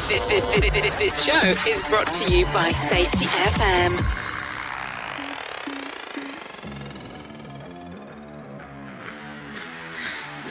This show is brought to you by Safety FM.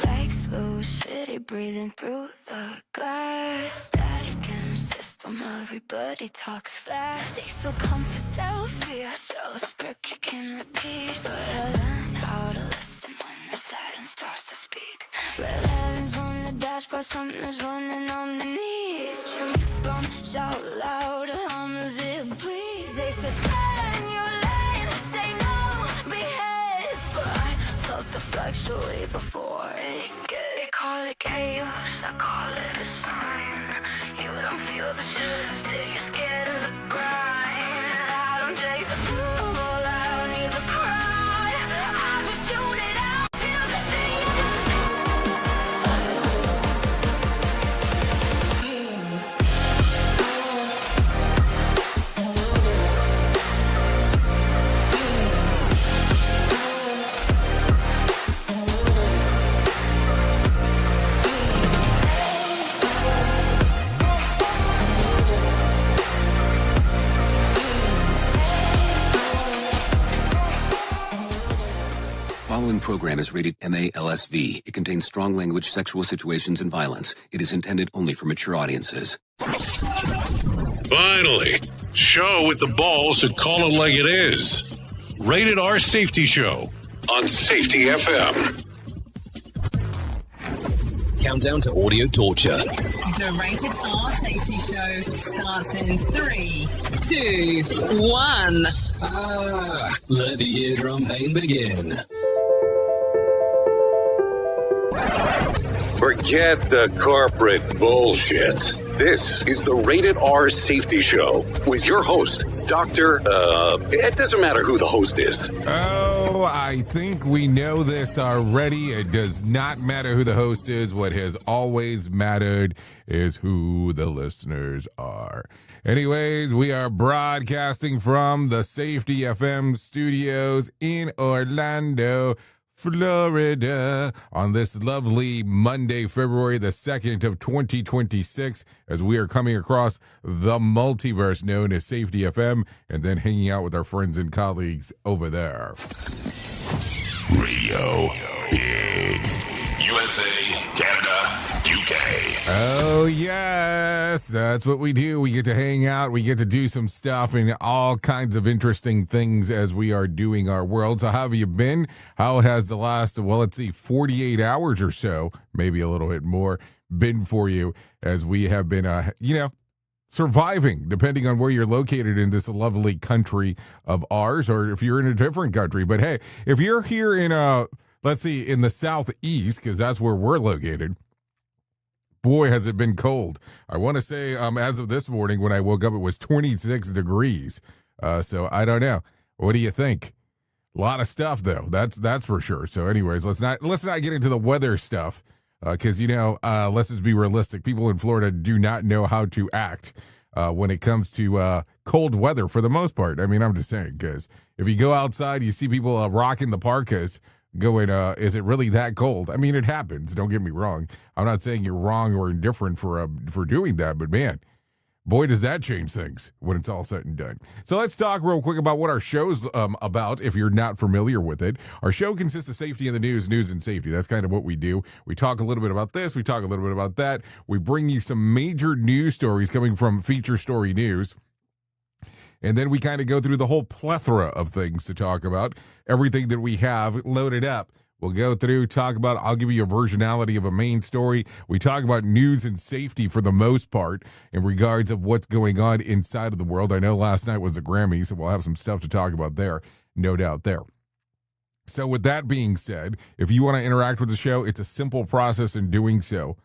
Legs loose, city breathing through the glass. Static in the system, everybody talks fast. They so comfort, selfie, so script you can repeat. But I learned how to listen when the silence starts to speak. Red heavens on the dashboard, something's running underneath. Truth bomb, shout louder, unzip, please. They say sky in your lane, stay no, behave. But I felt the fluctuate before it get. They call it chaos, I call it a sign. You don't feel the shift if you're scared of the grind. I don't chase approval, I don't need the cry. I just tune it out, feel the thing. Following program is rated MA-LSV. It contains strong language, sexual situations, and violence. It is intended only for mature audiences. Finally, show with the balls to call it like it is. Rated R Safety Show on Safety FM. Countdown to audio torture. The Rated R Safety Show starts in 3, 2, 1. Let the eardrum pain begin. Forget the corporate bullshit. This is the Rated R Safety Show with your host, Dr. It doesn't matter who the host is. Oh, I think we know this already. It does not matter who the host is. What has always mattered is who the listeners are. Anyways, we are broadcasting from the Safety FM studios in Orlando, Florida, on this lovely Monday, February the 2nd of 2026, as we are coming across the multiverse known as Safety FM, and then hanging out with our friends and colleagues over there. Radio Big. USA, Canada, UK. Oh, yes, that's what we do. We get to hang out. We get to do some stuff and all kinds of interesting things as we are doing our world. So how have you been? How has the last, 48 hours or so, maybe a little bit more, been for you as we have been, surviving, depending on where you're located in this lovely country of ours, or if you're in a different country. But hey, if you're here in in the southeast, because that's where we're located, boy, has it been cold. I want to say as of this morning when I woke up, it was 26 degrees. So I don't know. What do you think? A lot of stuff, though. That's for sure. So anyways, let's not get into the weather stuff because, let's just be realistic. People in Florida do not know how to act when it comes to cold weather for the most part. I mean, I'm just saying, because if you go outside, you see people rocking the parkas, going, is it really that cold? I mean, it happens. Don't get me wrong. I'm not saying you're wrong or indifferent for doing that, but man, boy, does that change things when it's all said and done. So let's talk real quick about what our show's about, if you're not familiar with it. Our show consists of safety in the news and safety. That's kind of what we do. We talk a little bit about this. We talk a little bit about that. We bring you some major news stories coming from Feature Story News. And then we kind of go through the whole plethora of things to talk about. Everything that we have loaded up. We'll go through, talk about, I'll give you a versionality of a main story. We talk about news and safety for the most part in regards of what's going on inside of the world. I know last night was the Grammys, so we'll have some stuff to talk about there, no doubt there. So with that being said, if you want to interact with the show, it's a simple process in doing so.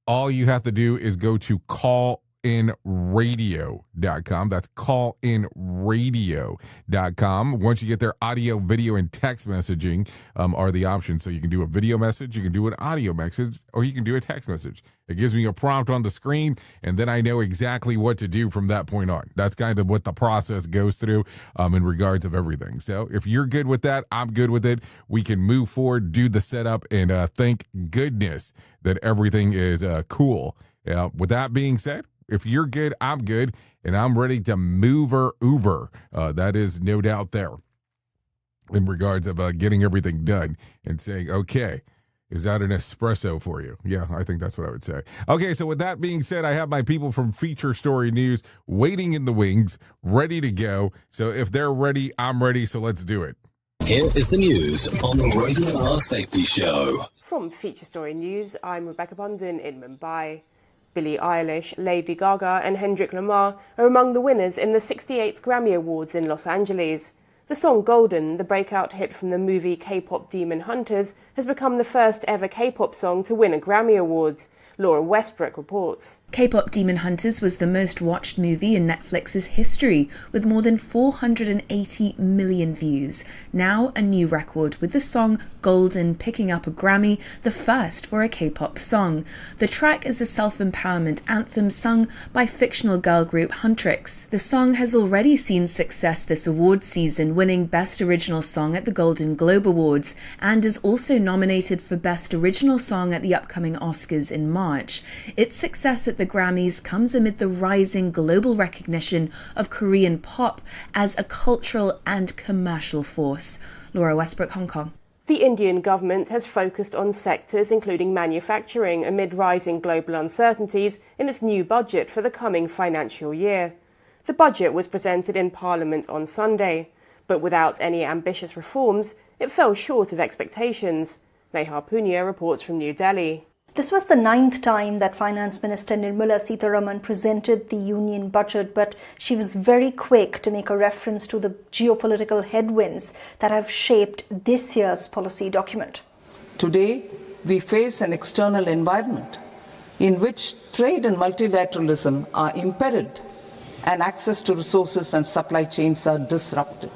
All you have to do is go to callinradio.com. That's callinradio.com. Once you get there, audio, video, and text messaging are the options. So you can do a video message, you can do an audio message, or you can do a text message. It gives me a prompt on the screen, and then I know exactly what to do from that point on. That's kind of what the process goes through in regards of everything. So if you're good with that, I'm good with it. We can move forward, do the setup, and thank goodness that everything is cool With that being said, if you're good, I'm good, and I'm ready to move her over. That is no doubt there in regards of getting everything done and saying, okay, is that an espresso for you? Yeah, I think that's what I would say. Okay, so with that being said, I have my people from Feature Story News waiting in the wings, ready to go. So if they're ready, I'm ready, so let's do it. Here is the news on the Rated R Safety Show. From Feature Story News, I'm Rebecca Bondon in Mumbai. Billie Eilish, Lady Gaga and Kendrick Lamar are among the winners in the 68th Grammy Awards in Los Angeles. The song Golden, the breakout hit from the movie K-pop Demon Hunters, has become the first ever K-pop song to win a Grammy Award. Laura Westbrook reports. K-pop Demon Hunters was the most watched movie in Netflix's history, with more than 480 million views. Now a new record, with the song Golden picking up a Grammy, the first for a K-pop song. The track is a self-empowerment anthem sung by fictional girl group Huntrix. The song has already seen success this award season, winning Best Original Song at the Golden Globe Awards, and is also nominated for Best Original Song at the upcoming Oscars in March. Its success at the Grammys comes amid the rising global recognition of Korean pop as a cultural and commercial force. Laura Westbrook, Hong Kong. The Indian government has focused on sectors including manufacturing amid rising global uncertainties in its new budget for the coming financial year. The budget was presented in Parliament on Sunday, but without any ambitious reforms, it fell short of expectations. Neha Punia reports from New Delhi. This was the 9th time that Finance Minister Nirmala Sitharaman presented the union budget, but she was very quick to make a reference to the geopolitical headwinds that have shaped this year's policy document. Today, we face an external environment in which trade and multilateralism are impaired and access to resources and supply chains are disrupted.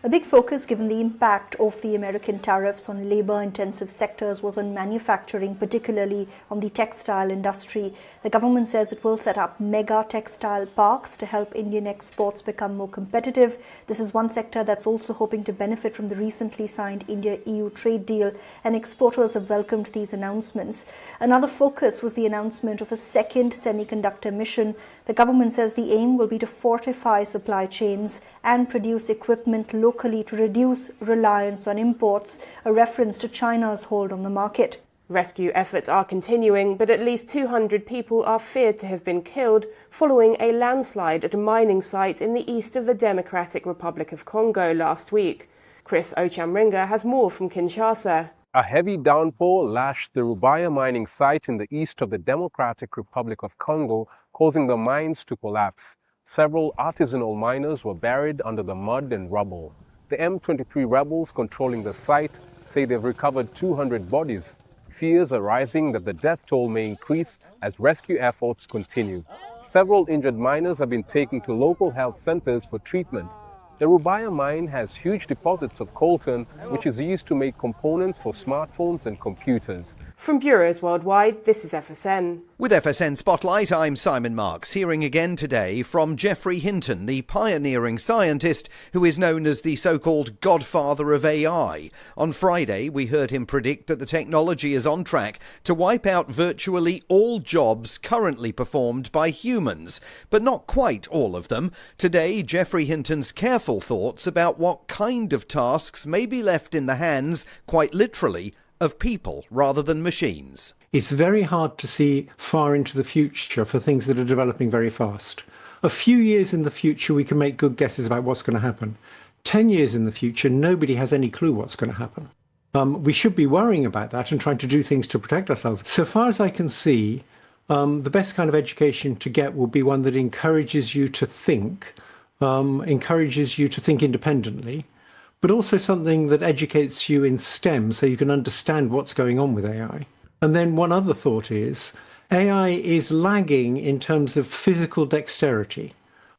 A big focus, given the impact of the American tariffs on labor-intensive sectors, was on manufacturing, particularly on the textile industry. The government says it will set up mega textile parks to help Indian exports become more competitive. This is one sector that's also hoping to benefit from the recently signed India-EU trade deal, and exporters have welcomed these announcements. Another focus was the announcement of a second semiconductor mission. The government says the aim will be to fortify supply chains and produce equipment locally to reduce reliance on imports, a reference to China's hold on the market. Rescue efforts are continuing, but at least 200 people are feared to have been killed following a landslide at a mining site in the east of the Democratic Republic of Congo last week. Chris Ochamringa has more from Kinshasa. A heavy downpour lashed the Rubaya mining site in the east of the Democratic Republic of Congo, causing the mines to collapse. Several artisanal miners were buried under the mud and rubble. The M23 rebels controlling the site say they've recovered 200 bodies. Fears are rising that the death toll may increase as rescue efforts continue. Several injured miners have been taken to local health centers for treatment. The Rubaya mine has huge deposits of coltan, which is used to make components for smartphones and computers. From bureaus worldwide, this is FSN. With FSN Spotlight, I'm Simon Marks, hearing again today from Geoffrey Hinton, the pioneering scientist who is known as the so-called godfather of AI. On Friday, we heard him predict that the technology is on track to wipe out virtually all jobs currently performed by humans, but not quite all of them. Today, Geoffrey Hinton's careful thoughts about what kind of tasks may be left in the hands, quite literally, of people rather than machines. It's very hard to see far into the future for things that are developing very fast. A few years in the future, we can make good guesses about what's going to happen. 10 years in the future, nobody has any clue what's going to happen. We should be worrying about that and trying to do things to protect ourselves. So far as I can see, the best kind of education to get will be one that encourages you to think independently, but also something that educates you in STEM so you can understand what's going on with AI. And then one other thought is, AI is lagging in terms of physical dexterity.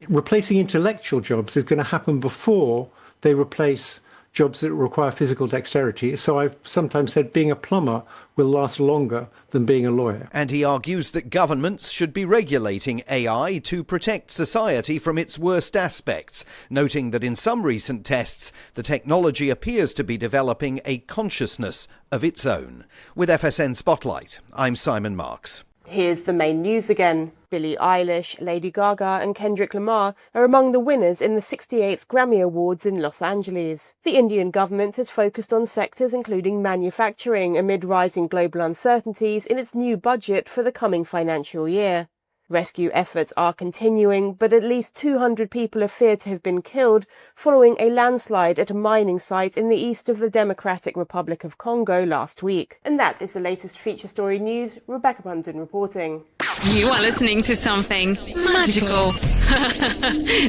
Replacing intellectual jobs is going to happen before they replace jobs that require physical dexterity. So I've sometimes said being a plumber will last longer than being a lawyer. And he argues that governments should be regulating AI to protect society from its worst aspects, noting that in some recent tests, the technology appears to be developing a consciousness of its own. With FSN Spotlight, I'm Simon Marks. Here's the main news again. Billie Eilish, Lady Gaga and Kendrick Lamar are among the winners in the 68th Grammy Awards in Los Angeles. The Indian government has focused on sectors including manufacturing amid rising global uncertainties in its new budget for the coming financial year. Rescue efforts are continuing, but at least 200 people are feared to have been killed following a landslide at a mining site in the east of the Democratic Republic of Congo last week. And that is the latest feature story news. Rebecca Bundon reporting. You are listening to something magical.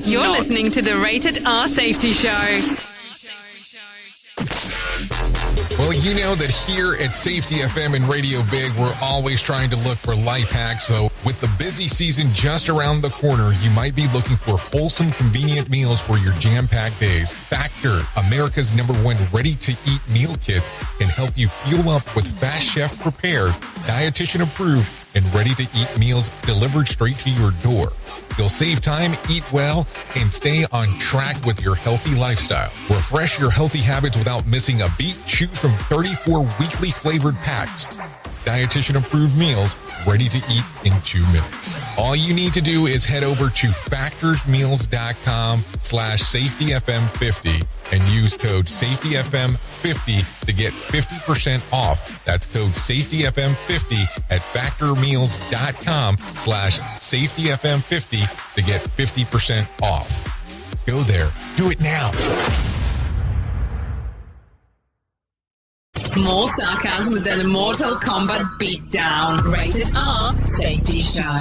You're listening to the Rated R Safety Show. Well, you know that here at Safety FM and Radio Big, we're always trying to look for life hacks. So with the busy season just around the corner, you might be looking for wholesome, convenient meals for your jam-packed days. Factor, America's #1 ready-to-eat meal kits, can help you fuel up with fast chef-prepared, dietitian-approved, and ready-to-eat meals delivered straight to your door. You'll save time, eat well, and stay on track with your healthy lifestyle. Refresh your healthy habits without missing a beat. Choose from 34 weekly flavored packs. Dietitian-approved meals ready to eat in 2 minutes. All you need to do is head over to factorsmeals.com/safetyfm50 and use code safetyfm50 to get 50% off. That's code safetyfm50 at factormeals.com/safetyfm50 to get 50% off. Go there. Do it now. More sarcasm than a Mortal Kombat beatdown. Rated R Safety Show.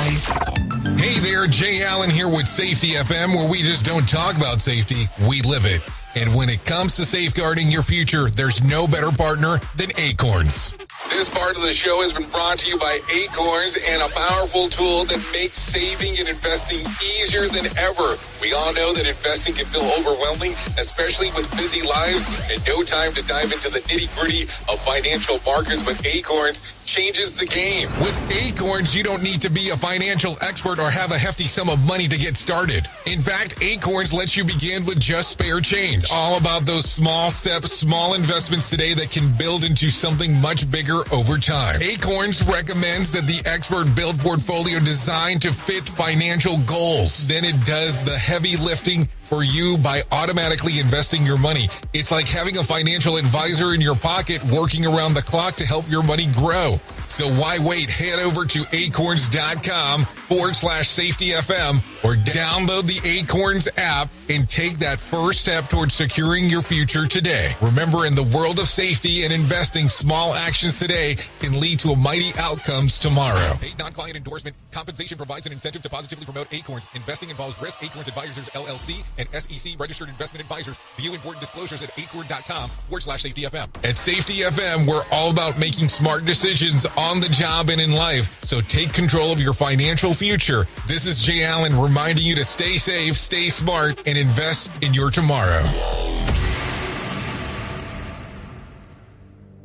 Hey there, Jay Allen here with Safety FM, where we just don't talk about safety, we live it. And when it comes to safeguarding your future, there's no better partner than Acorns. This part of the show has been brought to you by Acorns and a powerful tool that makes saving and investing easier than ever. We all know that investing can feel overwhelming, especially with busy lives and no time to dive into the nitty-gritty of financial markets, but Acorns changes the game. With Acorns, you don't need to be a financial expert or have a hefty sum of money to get started. In fact, Acorns lets you begin with just spare change. All about those small steps, small investments today that can build into something much bigger over time. Acorns recommends that the expert build portfolio designed to fit financial goals. Then it does the heavy lifting for you by automatically investing your money. It's like having a financial advisor in your pocket working around the clock to help your money grow. So why wait? Head over to acorns.com/safetyfm or download the Acorns app and take that first step towards securing your future today. Remember, in the world of safety and investing, small actions today can lead to mighty outcomes tomorrow. Paid non-client endorsement. Compensation provides an incentive to positively promote Acorns. Investing involves risk. Acorns Advisors, LLC, and SEC registered investment advisors. View important disclosures at acorn.com/safetyfm. At Safety FM, we're all about making smart decisions on the job and in life. So take control of your financial future. This is Jay Allen reminding you to stay safe, stay smart, and invest in your tomorrow.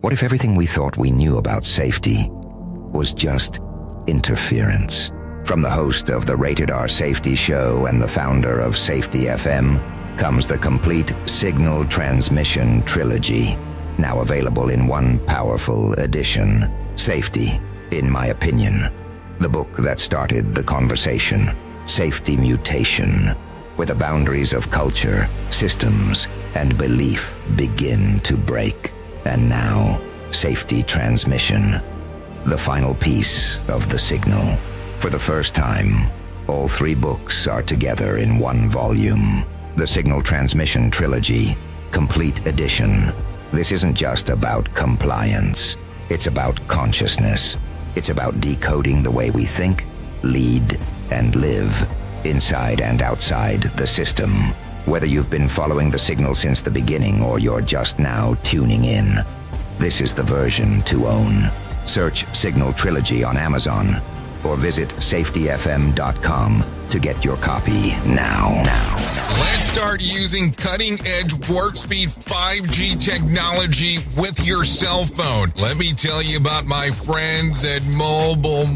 What if everything we thought we knew about safety was just interference? From the host of the Rated R Safety Show and the founder of Safety FM comes the complete signal transmission trilogy, now available in one powerful edition. Safety, in my opinion, the book that started the conversation. Safety Mutation, where the boundaries of culture, systems, and belief begin to break. And now, Safety Transmission, the final piece of the signal. For the first time, all 3 books are together in one volume. The Signal Transmission Trilogy, Complete Edition. This isn't just about compliance. It's about consciousness. It's about decoding the way we think, lead, and live, inside and outside the system. Whether you've been following the signal since the beginning or you're just now tuning in, this is the version to own. Search Signal Trilogy on Amazon or visit safetyfm.com to get your copy now. Let's start using cutting-edge warp speed 5G technology with your cell phone. Let me tell you about my friends at mobile.io.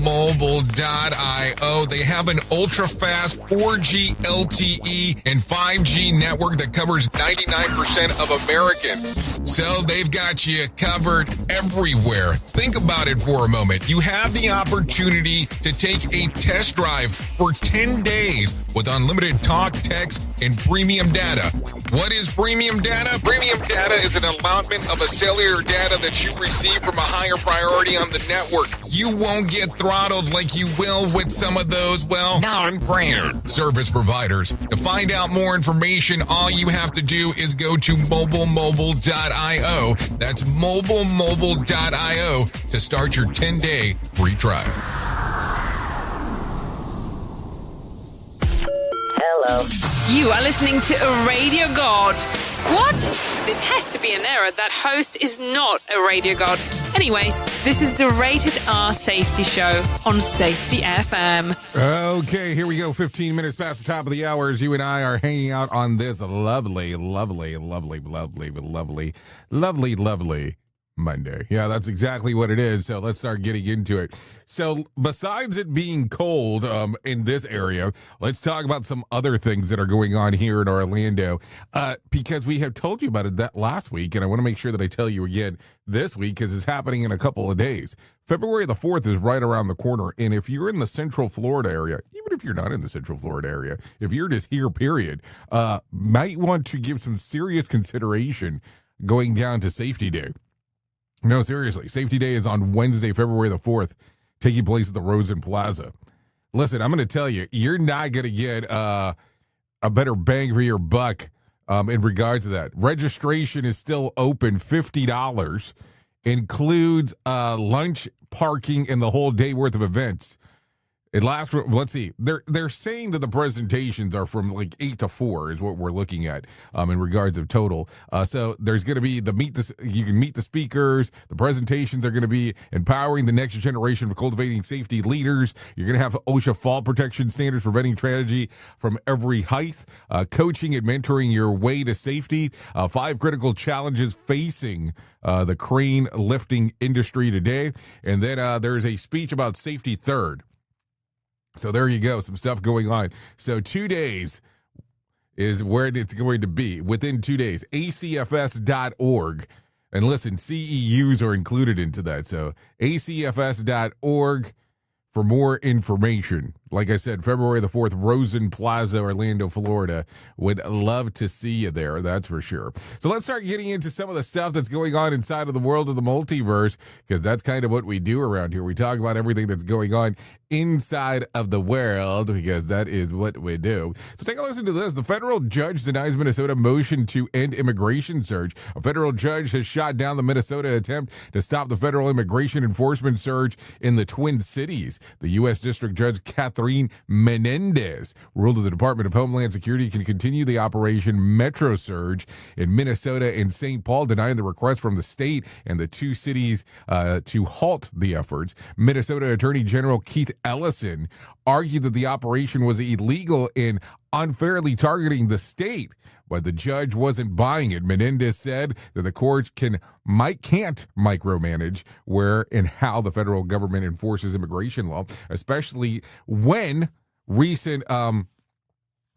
They have an ultra-fast 4G LTE and 5G network that covers 99% of Americans. So they've got you covered everywhere. Think about it for a moment. You have the opportunity to take a test drive for 10 days with unlimited talk, text, and premium data. What is premium data? Premium data is an allotment of a cellular data that you receive from a higher priority on the network. You won't get throttled like you will with some of those, well, non-brand service providers. To find out more information, all you have to do is go to mobilemobile.io. That's mobilemobile.io to start your 10-day free trial. Hello. You are listening to a radio god. What? This has to be an error. That host is not a radio god. Anyways, this is the Rated R Safety Show on Safety FM. Okay, here we go. 15 minutes past the top of the hour as you and I are hanging out on this lovely Monday. Yeah, that's exactly what it is. So let's start getting into it. So besides it being cold in this area, let's talk about some other things that are going on here in Orlando because we have told you about it that last week, and I want to make sure that I tell you again this week because it's happening in a couple of days. February the 4th is right around the corner, and if you're in the Central Florida area, even if you're not in the Central Florida area, if you're just here, period, might want to give some serious consideration going down to Safety Day. No, seriously. Safety Day is on Wednesday, February the 4th, taking place at the Rosen Plaza. Listen, I'm going to tell you, you're not going to get a better bang for your buck in regards to that. Registration is still open, $50, includes lunch, parking, and the whole day worth of events. It lasts for, let's see, they're saying that the presentations are from like 8 to 4 is what we're looking at in regards of total. So there's going to be you can meet the speakers. The presentations are going to be empowering the next generation of cultivating safety leaders. You're going to have OSHA fall protection standards, preventing tragedy from every height, coaching and mentoring your way to safety, 5 critical challenges facing the crane lifting industry today. And then there's a speech about safety third. So there you go, some stuff going on. So 2 days is where it's going to be. Within 2 days, acfs.org. And listen, CEUs are included into that. So acfs.org for more information. Like I said, February the 4th, Rosen Plaza, Orlando, Florida. Would love to see you there, that's for sure. So let's start getting into some of the stuff that's going on inside of the world of the multiverse, because that's kind of what we do around here. We talk about everything that's going on inside of the world, because that is what we do. So take a listen to this. The federal judge denies Minnesota motion to end immigration surge. A federal judge has shot down the Minnesota attempt to stop the federal immigration enforcement surge in the Twin Cities. The U.S. District Judge Catherine Menendez ruled that the Department of Homeland Security can continue the Operation Metro Surge in Minnesota and St. Paul, denying the request from the state and the two cities to halt the efforts. Minnesota Attorney General Keith Ellison argued that the operation was illegal in unfairly targeting the state, but the judge wasn't buying it. Menendez said that the courts can't micromanage where and how the federal government enforces immigration law, especially when recent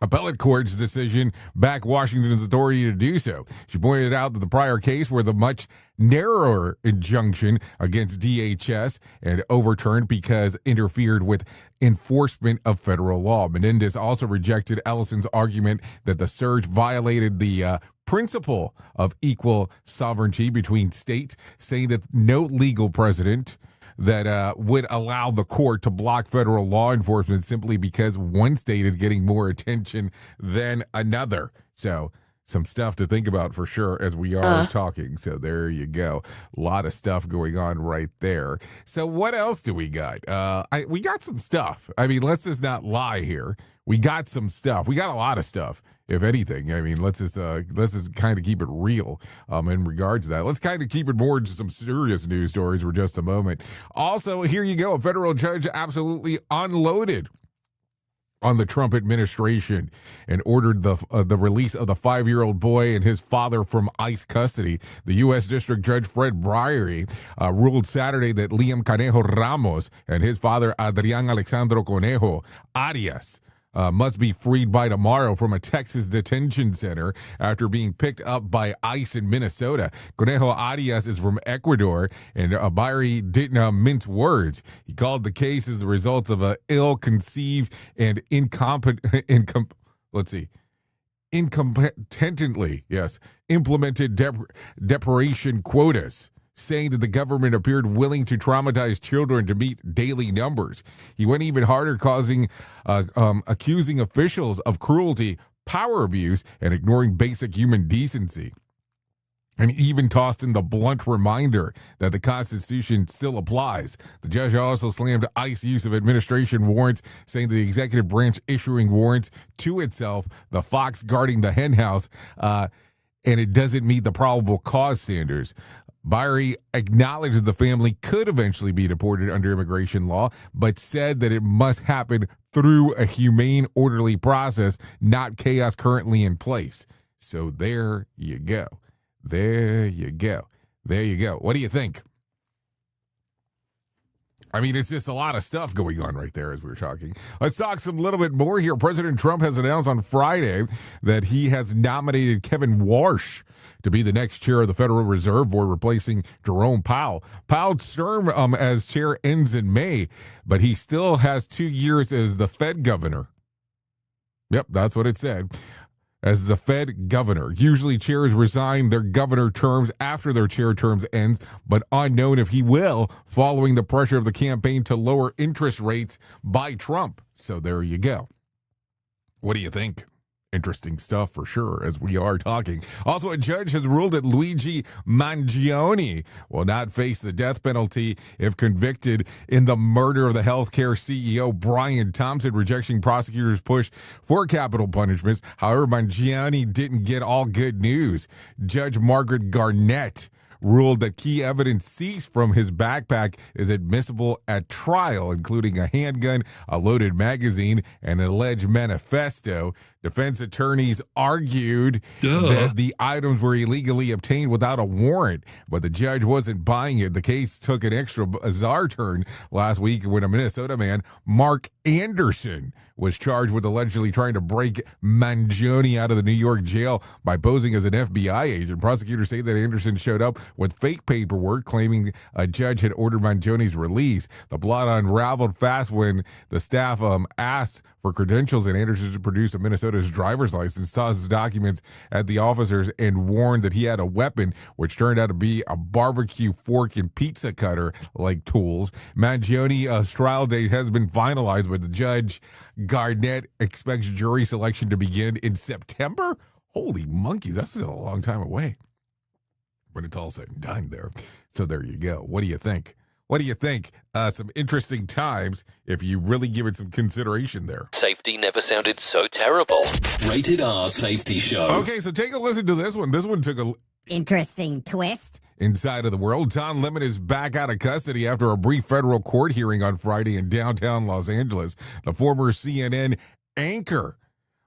appellate court's decision back Washington's authority to do so. She pointed out that the prior case where the much narrower injunction against DHS and overturned because interfered with enforcement of federal law. Menendez also rejected Ellison's argument that the surge violated the principle of equal sovereignty between states, saying that no legal precedent that would allow the court to block federal law enforcement simply because one state is getting more attention than another. So some stuff to think about for sure as we are talking. So there you go. A lot of stuff going on right there. So what else do we got? We got some stuff. I mean, let's just not lie here. We got some stuff. We got a lot of stuff, if anything. I mean, let's just kind of keep it real in regards to that. Let's kind of keep it more to some serious news stories for just a moment. Also, here you go. A federal judge absolutely unloaded on the Trump administration and ordered the release of the 5-year-old boy and his father from ICE custody. The U.S. District Judge Fred Breyery ruled Saturday that Liam Conejo Ramos and his father Adrián Alexandro Conejo Arias must be freed by tomorrow from a Texas detention center after being picked up by ICE in Minnesota. Conejo Arias is from Ecuador, and Breyery didn't mince words. He called the case as the result of a ill-conceived and incompetently implemented deprivation quotas, saying that the government appeared willing to traumatize children to meet daily numbers. He went even harder, accusing officials of cruelty, power abuse, and ignoring basic human decency. And even tossed in the blunt reminder that the Constitution still applies. The judge also slammed ICE use of administration warrants, saying the executive branch issuing warrants to itself, the fox guarding the henhouse, and it doesn't meet the probable cause standards. Breyery acknowledged the family could eventually be deported under immigration law, but said that it must happen through a humane, orderly process, not chaos currently in place. So there you go. There you go. There you go. What do you think? I mean, it's just a lot of stuff going on right there as we were talking. Let's talk some little bit more here. President Trump has announced on Friday that he has nominated Kevin Warsh to be the next chair of the Federal Reserve Board, replacing Jerome Powell. Powell's term as chair ends in May, but he still has 2 years as the Fed governor. Yep, that's what it said. As the Fed governor. Usually chairs resign their governor terms after their chair terms end, but unknown if he will, following the pressure of the campaign to lower interest rates by Trump. So there you go. What do you think? Interesting stuff for sure, as we are talking. Also, a judge has ruled that Luigi Mangione will not face the death penalty if convicted in the murder of the healthcare CEO Brian Thompson, rejecting prosecutors' push for capital punishments. However, Mangione didn't get all good news. Judge Margaret Garnett ruled that key evidence seized from his backpack is admissible at trial, including a handgun, a loaded magazine, and an alleged manifesto. Defense attorneys argued that the items were illegally obtained without a warrant, but the judge wasn't buying it. The case took an extra bizarre turn last week when a Minnesota man, Mark Anderson, was charged with allegedly trying to break Mangione out of the New York jail by posing as an FBI agent. Prosecutors say that Anderson showed up with fake paperwork claiming a judge had ordered Mangione's release. The plot unraveled fast when the staff asked for credentials and Anderson to produce a Minnesota's driver's license, saw his documents at the officers, and warned that he had a weapon, which turned out to be a barbecue fork and pizza cutter like tools. Mangione's trial date has been finalized, but the judge Garnett expects jury selection to begin in September. Holy monkeys, that's still a long time away when it's all said and done there. So there you go. What do you think? What do you think? Some interesting times if you really give it some consideration there. Safety never sounded so terrible. Rated R Safety Show. Okay, so take a listen to this one. This one took a interesting twist. Inside of the world, Don Lemon is back out of custody after a brief federal court hearing on Friday in downtown Los Angeles. The former CNN anchor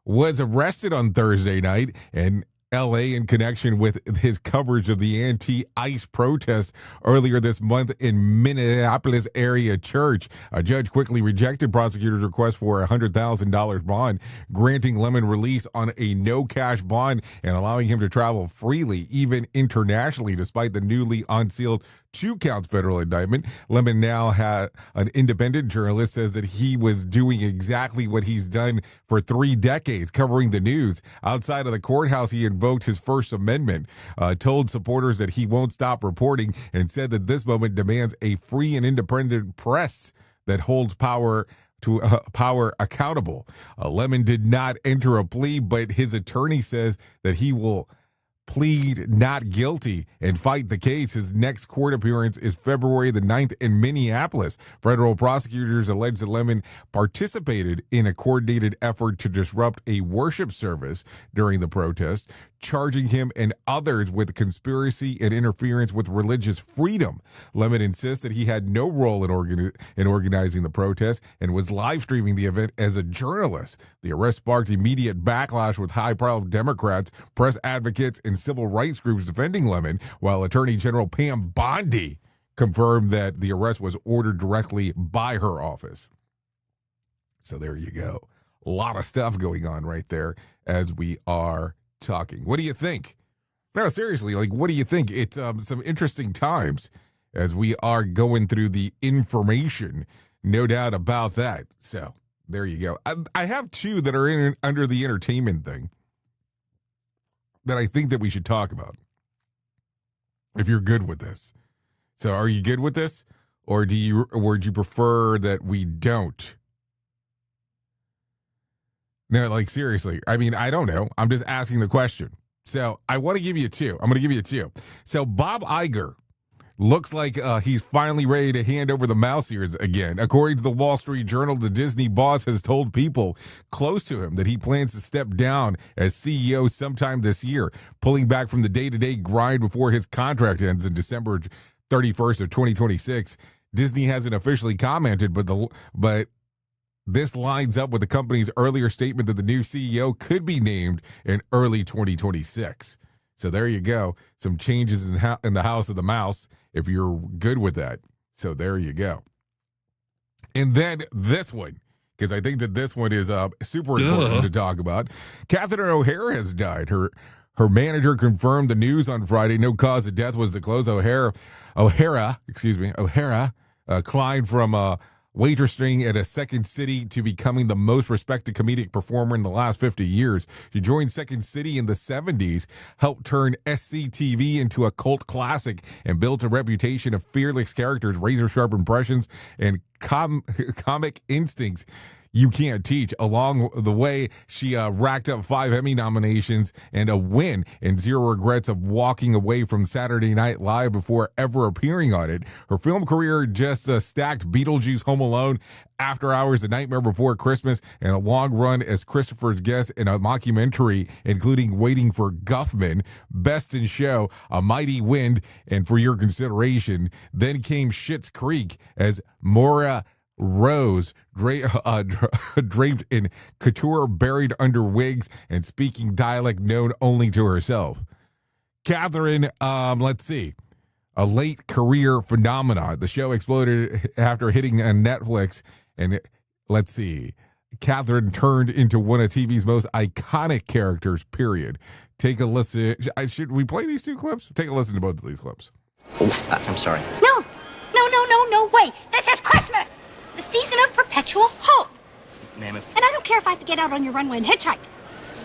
was arrested on Thursday night in L.A. in connection with his coverage of the anti-ICE protest earlier this month in Minneapolis area church. A judge quickly rejected prosecutors' request for a $100,000 bond, granting Lemon release on a no-cash bond and allowing him to travel freely, even internationally, despite the newly unsealed 2-count federal indictment. Lemon, now had an independent journalist, says that he was doing exactly what he's done for 3 decades, covering the news. Outside of the courthouse, he invoked his First Amendment, told supporters that he won't stop reporting, and said that this moment demands a free and independent press that holds power accountable. Lemon did not enter a plea, but his attorney says that he will plead not guilty and fight the case. His next court appearance is February the 9th in Minneapolis. Federal prosecutors allege that Lemon participated in a coordinated effort to disrupt a worship service during the protest, charging him and others with conspiracy and interference with religious freedom. Lemon insists that he had no role in organizing the protest and was live streaming the event as a journalist. The arrest sparked immediate backlash with high-profile Democrats, press advocates, and civil rights groups defending Lemon, while Attorney General Pam Bondi confirmed that the arrest was ordered directly by her office. So there you go. A lot of stuff going on right there as we are talking. What do you think? No, seriously, like, what do you think? It's some interesting times as we are going through the information, no doubt about that. So there you go. I have two that are under the entertainment thing that I think that we should talk about, if you're good with this. So are you good with this, or would you prefer that we don't? No, like, seriously. I mean, I don't know. I'm just asking the question. So I want to give you two. I'm going to give you two. So Bob Iger looks like he's finally ready to hand over the mouse ears again. According to the Wall Street Journal, the Disney boss has told people close to him that he plans to step down as CEO sometime this year, pulling back from the day-to-day grind before his contract ends in December 31st of 2026. Disney hasn't officially commented, but this lines up with the company's earlier statement that the new CEO could be named in early 2026. So there you go. Some changes in the House of the Mouse, if you're good with that. So there you go. And then this one, because I think that this one is super important to talk about. Catherine O'Hara has died. Her manager confirmed the news on Friday. No cause of death was disclosed. O'Hara climbed from waitressing at a Second City to becoming the most respected comedic performer in the last 50 years. She joined Second City in the 70s, helped turn SCTV into a cult classic, and built a reputation of fearless characters, razor-sharp impressions, and comic instincts you can't teach. Along the way, she racked up 5 Emmy nominations and a win, and zero regrets of walking away from Saturday Night Live before ever appearing on it. Her film career just stacked Beetlejuice, Home Alone, After Hours, The Nightmare Before Christmas, and a long run as Christopher's guest in a mockumentary, including Waiting for Guffman, Best in Show, A Mighty Wind, and For Your Consideration. Then came Schitt's Creek as Maura Rose, draped in couture, buried under wigs, and speaking dialect known only to herself. Catherine, let's see, a late career phenomenon. The show exploded after hitting on Netflix, and let's see, Catherine turned into one of TV's most iconic characters, period. Take a listen. Should we play these two clips? Take a listen to both of these clips. I'm sorry. No, wait. This is Christmas. The season of perpetual hope. Ma'am, And I don't care if I have to get out on your runway and hitchhike.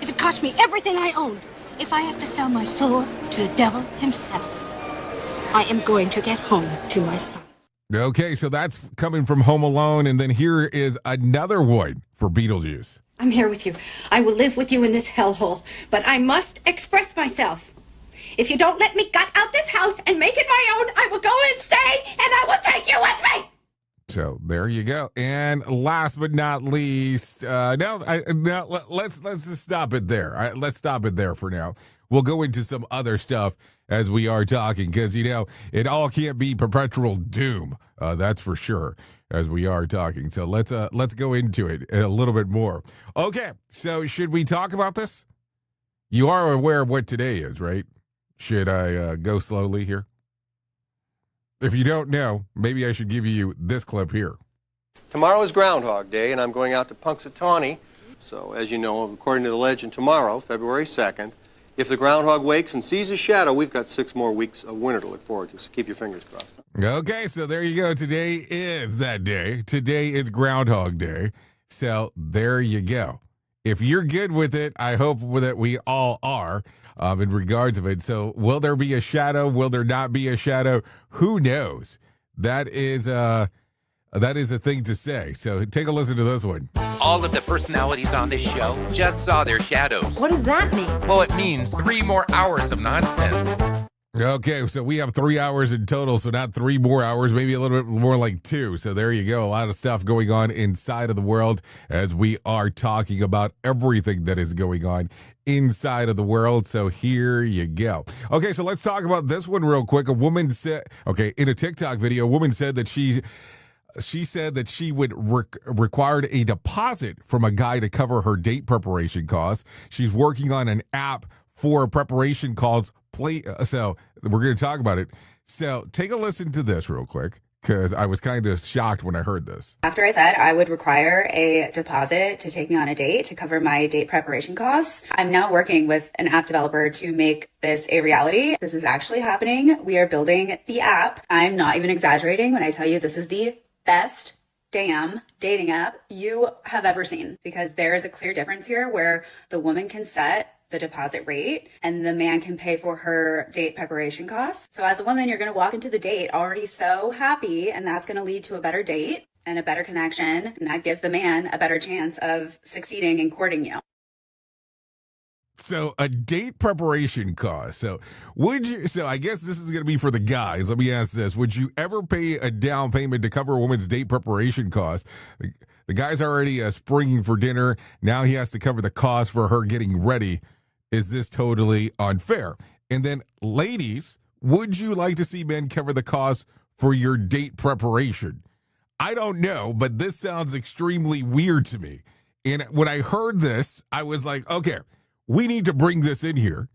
If it costs me everything I own. If I have to sell my soul to the devil himself. I am going to get home to my son. Okay, so that's coming from Home Alone, and then here is another one for Beetlejuice. I'm here with you. I will live with you in this hellhole, but I must express myself. If you don't let me gut out this house and make it my own, I will go insane, and I will take you with me. So there you go. And last but not least, let's just stop it there. All right, let's stop it there for now. We'll go into some other stuff as we are talking, because, it all can't be perpetual doom. That's for sure, as we are talking. So let's go into it a little bit more. Okay, so should we talk about this? You are aware of what today is, right? Should I go slowly here? If you don't know, maybe I should give you this clip here. Tomorrow is Groundhog Day, and I'm going out to Punxsutawney. So, as you know, according to the legend, tomorrow, February 2nd, if the groundhog wakes and sees a shadow, we've got 6 more weeks of winter to look forward to, so keep your fingers crossed. Okay, so there you go. Today is that day. Today is Groundhog Day. So there you go. If you're good with it, I hope that we all are in regards of it. So will there be a shadow? Will there not be a shadow? Who knows? That is a thing to say. So take a listen to this one. all of the personalities on this show just saw their shadows. What does that mean? Well, it means 3 more hours of nonsense. Okay, so we have 3 hours in total, so not 3 more hours, maybe a little bit more like 2. So there you go. A lot of stuff going on inside of the world as we are talking about everything that is going on inside of the world. So here you go. Okay, so let's talk about this one real quick. A woman said, in a TikTok video, a woman said that she said that she would required a deposit from a guy to cover her date preparation costs. She's working on an app for preparation calls. So we're going to talk about it. So take a listen to this real quick, because I was kind of shocked when I heard this. After I said I would require a deposit to take me on a date to cover my date preparation costs, I'm now working with an app developer to make this a reality. This is actually happening. We are building the app. I'm not even exaggerating when I tell you this is the best damn dating app you have ever seen, because there is a clear difference here where the woman can set the deposit rate and the man can pay for her date preparation costs. So as a woman, you're going to walk into the date already so happy, and that's going to lead to a better date and a better connection, and that gives the man a better chance of succeeding in courting you. So a date preparation cost. So I guess this is going to be for the guys. Let me ask this. Would you ever pay a down payment to cover a woman's date preparation cost? The guy's already springing for dinner. Now he has to cover the cost for her getting ready. Is this totally unfair? And then ladies, would you like to see men cover the cost for your date preparation? I don't know, but this sounds extremely weird to me. And when I heard this, I was like, okay, we need to bring this in here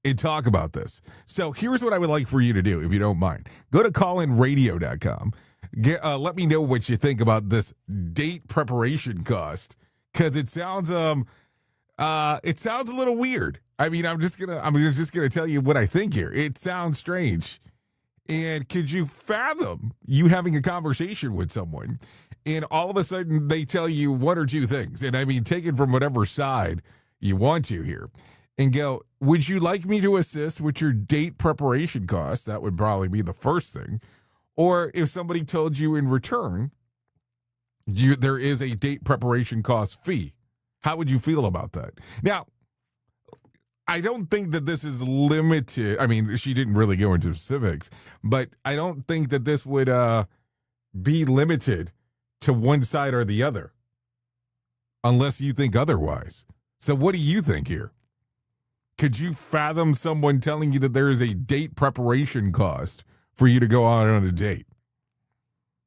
and talk about this. So here's what I would like for you to do, if you don't mind. Go to callinradio.com. Let me know what you think about this date preparation cost, because it sounds a little weird. I mean, I'm just gonna tell you what I think here. It sounds strange. And could you fathom you having a conversation with someone and all of a sudden they tell you one or two things? And I mean, take it from whatever side you want to here, and go, would you like me to assist with your date preparation costs? That would probably be the first thing. Or if somebody told you in return, there is a date preparation cost fee, how would you feel about that? Now, I don't think that this is limited. I mean, she didn't really go into specifics, but I don't think that this would be limited to one side or the other, unless you think otherwise. So what do you think here? Could you fathom someone telling you that there is a date preparation cost for you to go out on a date?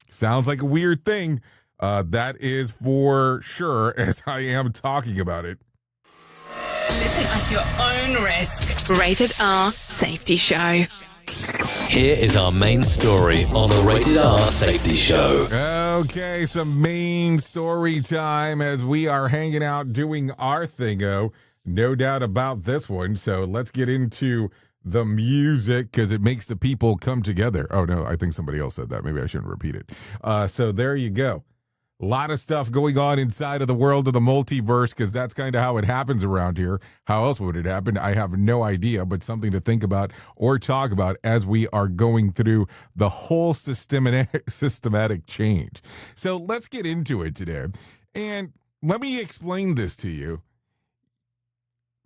Sounds like a weird thing. That is for sure, as I am talking about it. Listen at your own risk. Rated R Safety Show. Here is our main story on the Rated R Safety Show. Okay, some main story time as we are hanging out doing our thingo. No doubt about this one. So let's get into the music, because it makes the people come together. Oh, no, I think somebody else said that. Maybe I shouldn't repeat it. So there you go. A lot of stuff going on inside of the world of the multiverse, because that's kind of how it happens around here. How else would it happen? I have no idea, but something to think about or talk about as we are going through the whole systematic change. So let's get into it today. And let me explain this to you,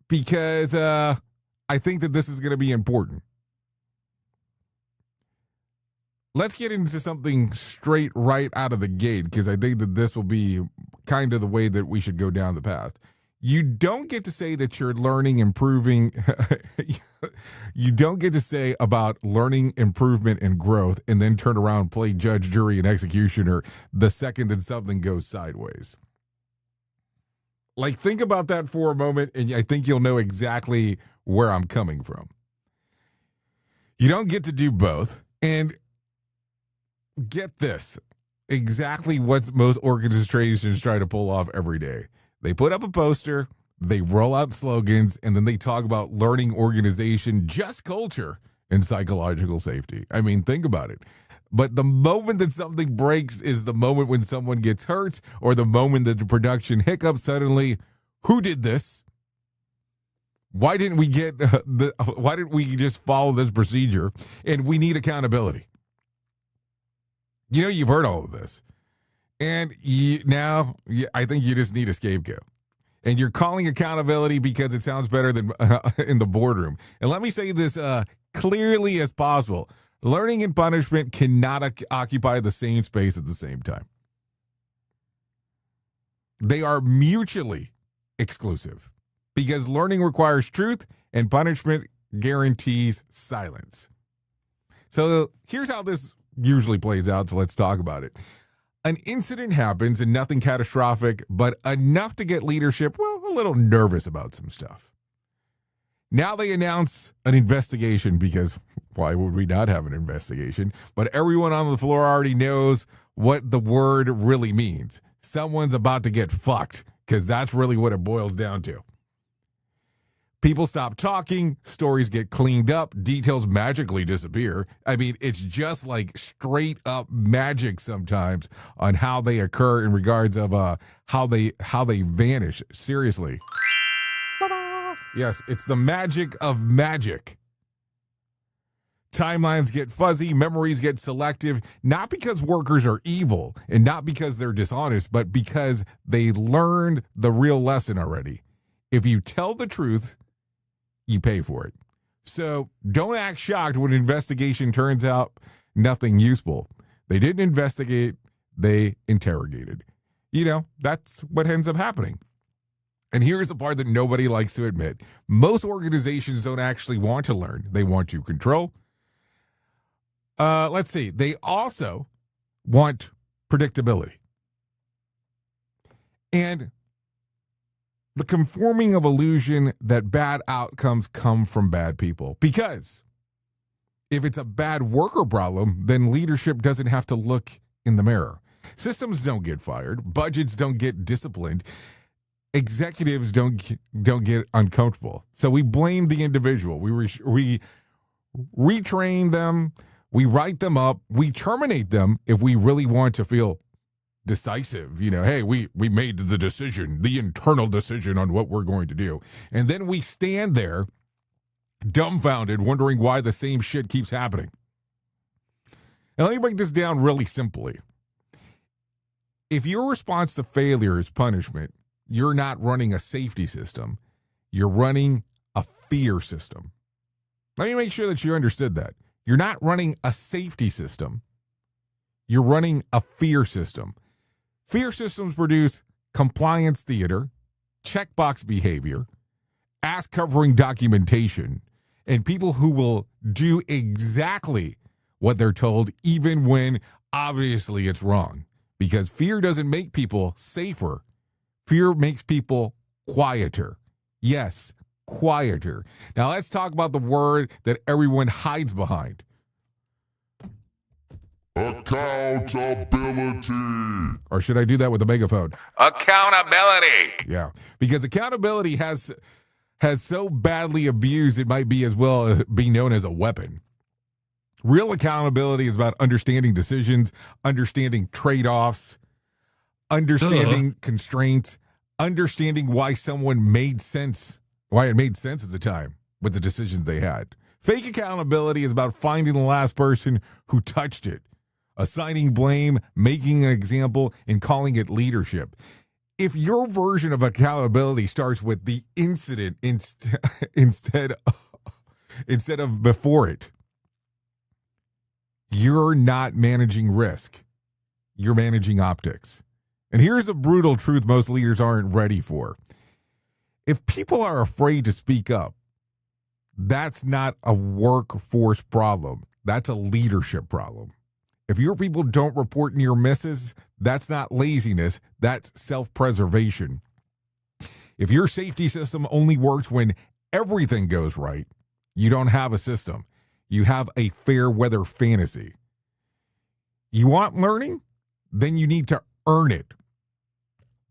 because I think that this is going to be important. Let's get into something straight right out of the gate, because I think that this will be kind of the way that we should go down the path. You don't get to say that you're learning, improving. You don't get to say about learning, improvement, and growth, and then turn around and play judge, jury, and executioner the second that something goes sideways. Like, think about that for a moment, and I think you'll know exactly where I'm coming from. You don't get to do both. And get this, exactly what most organizations try to pull off every day. They put up a poster, they roll out slogans, and then they talk about learning, organization, just culture, and psychological safety. I mean, think about it. But the moment that something breaks is the moment when someone gets hurt, or the moment that the production hiccups. Suddenly, who did this? Why didn't we why didn't we just follow this procedure? And we need accountability. You know, you've heard all of this. And I think you just need a scapegoat. And you're calling accountability because it sounds better than in the boardroom. And let me say this clearly as possible. Learning and punishment cannot occupy the same space at the same time. They are mutually exclusive because learning requires truth and punishment guarantees silence. So here's how this usually plays out, so let's talk about it. An incident happens and nothing catastrophic, but enough to get leadership, well, a little nervous about some stuff. Now they announce an investigation because why would we not have an investigation? But everyone on the floor already knows what the word really means. Someone's about to get fucked because that's really what it boils down to. People stop talking, stories get cleaned up, details magically disappear. I mean, it's just like straight up magic sometimes on how they occur in regards of how they vanish. Seriously. Ta-da! Yes, it's the magic of magic. Timelines get fuzzy, memories get selective, not because workers are evil and not because they're dishonest, but because they learned the real lesson already. If you tell the truth, you pay for it. So don't act shocked when an investigation turns out nothing useful. They didn't investigate, they interrogated. That's what ends up happening. And here's the part that nobody likes to admit. Most organizations don't actually want to learn. They want to control. Let's see. They also want predictability. And the conforming of illusion that bad outcomes come from bad people. Because if it's a bad worker problem, then leadership doesn't have to look in the mirror. Systems don't get fired. Budgets don't get disciplined. Executives don't get uncomfortable. So we blame the individual. We retrain them. We write them up. We terminate them if we really want to feel decisive. Hey, we made the decision, the internal decision on what we're going to do. And then we stand there dumbfounded, wondering why the same shit keeps happening. And let me break this down really simply. If your response to failure is punishment, you're not running a safety system. You're running a fear system. Let me make sure that you understood that. You're not running a safety system. You're running a fear system. Fear systems produce compliance theater, checkbox behavior, ass-covering documentation, and people who will do exactly what they're told, even when obviously it's wrong. Because fear doesn't make people safer. Fear makes people quieter. Yes, quieter. Now let's talk about the word that everyone hides behind. Accountability. Or should I do that with a megaphone? Accountability. Yeah, because accountability has so badly abused, it might be as well be known as a weapon. Real accountability is about understanding decisions, understanding trade-offs, understanding constraints, understanding why someone made sense, why it made sense at the time with the decisions they had. Fake accountability is about finding the last person who touched it, assigning blame, making an example, and calling it leadership. If your version of accountability starts with the incident instead of before it, you're not managing risk. You're managing optics. And here's a brutal truth most leaders aren't ready for. If people are afraid to speak up, that's not a workforce problem. That's a leadership problem. If your people don't report near misses, that's not laziness. That's self-preservation. If your safety system only works when everything goes right, you don't have a system. You have a fair weather fantasy. You want learning? Then you need to earn it.